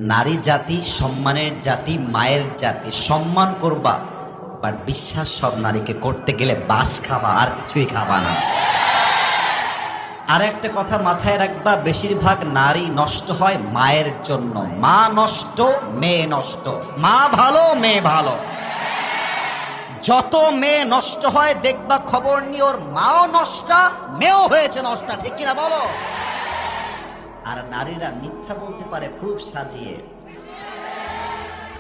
নারী জাতি সম্মানের জাতি, মায়ের জাতি। সম্মান করবা, বাট বিশ্বাস সব নারীকে করতে গেলে বাস খাবা, আর কিছুই খাবা না। আর একটা কথা মাথায় রাখবা, বেশিরভাগ নারী নষ্ট হয় মায়ের জন্য। মা নষ্ট, মেয়ে নষ্ট। মা ভালো, মেয়ে ভালো। যত মেয়ে নষ্ট হয় দেখবা খবর নিয়ে ওর মাও নষ্টা, মেয়েও হয়েছে নষ্টা, ঠিক কিনা বলো? আর নারীরা মিথ্যা বলতে পারে খুব সাজিয়ে,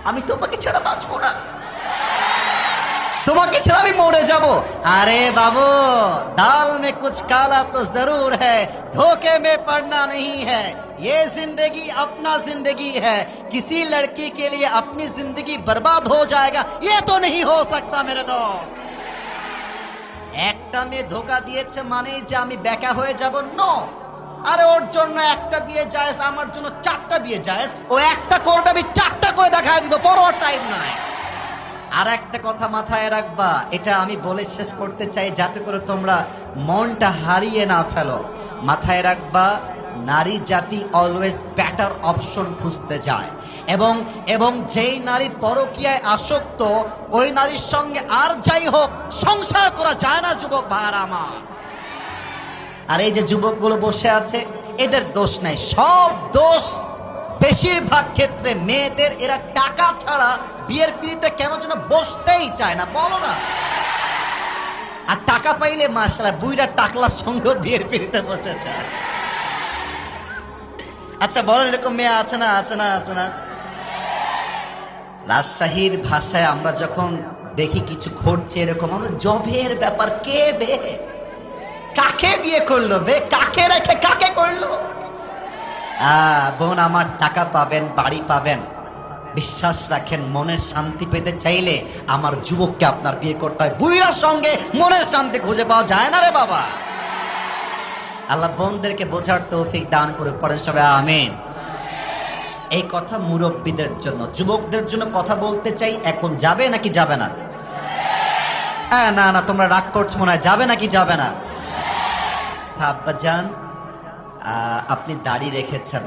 আমি তোমাকে ছাড়া বাঁচবো না, তোমাকে ছাড়া আমি মরে যাব। আরে বাবু, दाल में कुछ काला तो जरूर है, धोखे में पड़ना नहीं है। ये जिंदगी अपना जिंदगी है, किसी लड़की के लिए अपनी जिंदगी बर्बाद हो जाएगा ये तो नहीं हो सकता मेरे दोस्त। একটা মেয়ে ধোকা দিয়েছে মানে যে আমি বেকা হয়ে যাব, নো। আরে ওর জন্য একটা বিয়ে জায়েজ, আমার জন্য চারটা বিয়ে জায়েজ। ও একটা করবে, আমি চারটা করে দেখায় দিব, বড় টাইম নাই। আর একটা কথা মাথায় রাখবা, এটা আমি বলে শেষ করতে চাই যাতে করে তোমরা মনটা হারিয়ে না ফেলো। মাথায় রাখবা, নারী জাতি অলওয়েজ বেটার অপশন খুঁজতে যায়, এবং যেই নারী পরকীয়ায় আসক্ত, ওই নারীর সঙ্গে আর যাই হোক সংসার করা যায় না যুবক ভাইরা আমার। আর এই যে যুবকগুলো বসে আছে, এদের দোষ নাই, সব দোষ বেশিরভাগ ক্ষেত্রে মেয়েদের। এরা টাকা ছাড়া বিয়ের পিড়িতে কেন যেন বসতেই চায় না, বলো না? আর টাকা পাইলে মাশাআল্লাহ বুইড়া টাকলার সঙ্গে বিয়ের পিড়িতে বসে যায়। আচ্ছা বলেন, এরকম মেয়ে আছে না? আছে না? আছে না? রাজশাহীর ভাষায় আমরা যখন দেখি কিছু ঘটছে এরকম, আমরা জবের ব্যাপার, কে বে, কাকে বিয়ে করলো বে, কাকে রেখে কাকে করলো? বোন আমার, টাকা পাবেন, বাড়ি পাবেন, বিশ্বাস রাখেন মনের শান্তি পেতে চাইলে আমার যুবককে আপনার বিয়ে করতে হয়। বুইড়ার সঙ্গে মনের শান্তি খুঁজে পাওয়া যায় না রে বাবা। আল্লাহ বোনদেরকে বোঝার তৌফিক দান করে, পড়েন সবাই আমিন। এই কথা মুরব্বীদের জন্য। যুবকদের জন্য কথা বলতে চাই, এখন যাবে নাকি যাবে না? না না, তোমরা রাগ করছো মনে হয়, যাবে নাকি যাবে না? আব্বা জান, আপনি দাড়ি রেখেছেন,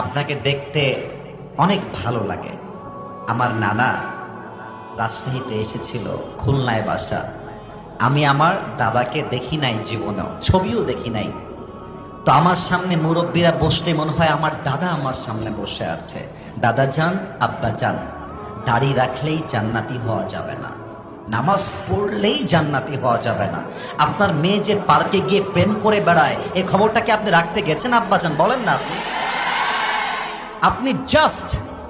আপনাকে দেখতে অনেক ভালো লাগে। আমার নানা রাজশাহীতে এসেছিল, খুলনায় বাসা। আমি আমার দাদাকে দেখি নাই জীবনেও, ছবিও দেখি নাই। তো আমার সামনে মুরব্বীরা বসলে মনে হয় আমার দাদা আমার সামনে বসে আছে। দাদা যান, আব্বা যান, দাড়ি রাখলেই জান্নাতি হওয়া যাবে না, নামাজ পড়লেই জান্নাতি হওয়া যাবে না। আপনার মেয়ে যে পার্কে গিয়ে প্রেম করে বেড়ায়, এই খবরটাকে আপনি রাখতে গেছেন আব্বাজান? বলেন না। আপনি জাস্ট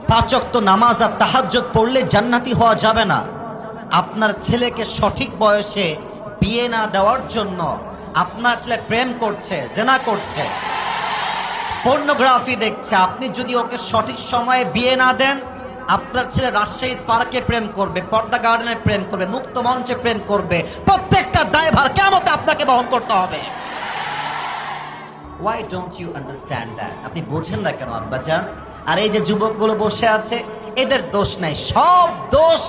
5 ওয়াক্ত নামাজ আর তাহাজ্জুদ পড়লে জান্নাতি হওয়া যাবে না। আপনার ছেলেকে সঠিক বয়সে বিয়ে না দেওয়ার জন্য আপনার ছেলে প্রেম করছে, জেনা করছে, পর্নোগ্রাফি দেখছে, আপনি যদি ওকে সঠিক সময়ে বিয়ে না দেন, আপনার ছেলে রাজশাহীর পার্কে প্রেম করবে, পর্দা গার্ডেনে প্রেম করবে, মুক্ত মঞ্চে প্রেম করবে, প্রত্যেকটা দায়ভার কিয়ামতে আপনাকে বহন করতে হবে। Why don't you understand that? আপনি বোঝেন না কেন আব্বাজান? আর এই যে যুবকগুলো বসে আছে, এদের দোষ নাই, সব দোষ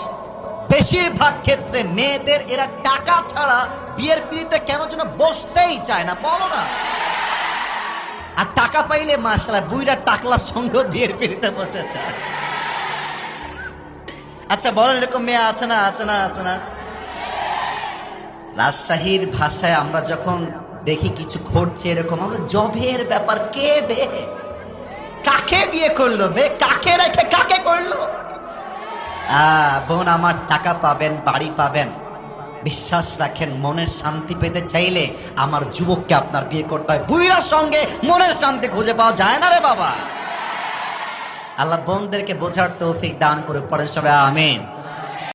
বেশিরভাগ ক্ষেত্রে মেয়েদের। এরা টাকা ছাড়া বিয়ের পিড়িতে কেন যেন বসতেই চায় না, বলো না? আর টাকা পাইলে মাশাআল্লাহ বুইড়া টাকলার সঙ্গে বিয়ের পিড়িতে বসে যায়। আচ্ছা বলেন, এরকম মেয়ে আছে না? আছে না? আছে না? রাজশাহীর ভাষায় আমরা যখন দেখি কিছু ঘটছে এরকম, আমরা জবের ব্যাপার, কে বে, কাকে বিয়ে করলো বে, কাকে রেখে কাকে করলো? বোন আমার, টাকা পাবেন, বাড়ি পাবেন, বিশ্বাস রাখেন মনের শান্তি পেতে চাইলে আমার যুবককে আপনার বিয়ে করতে হয়। বুইড়ার সঙ্গে মনের শান্তি খুঁজে পাওয়া যায় না রে বাবা। আল্লাহ বোনদেরকে বোঝার তৌফিক দান করে, পড়েন সবাই আমিন।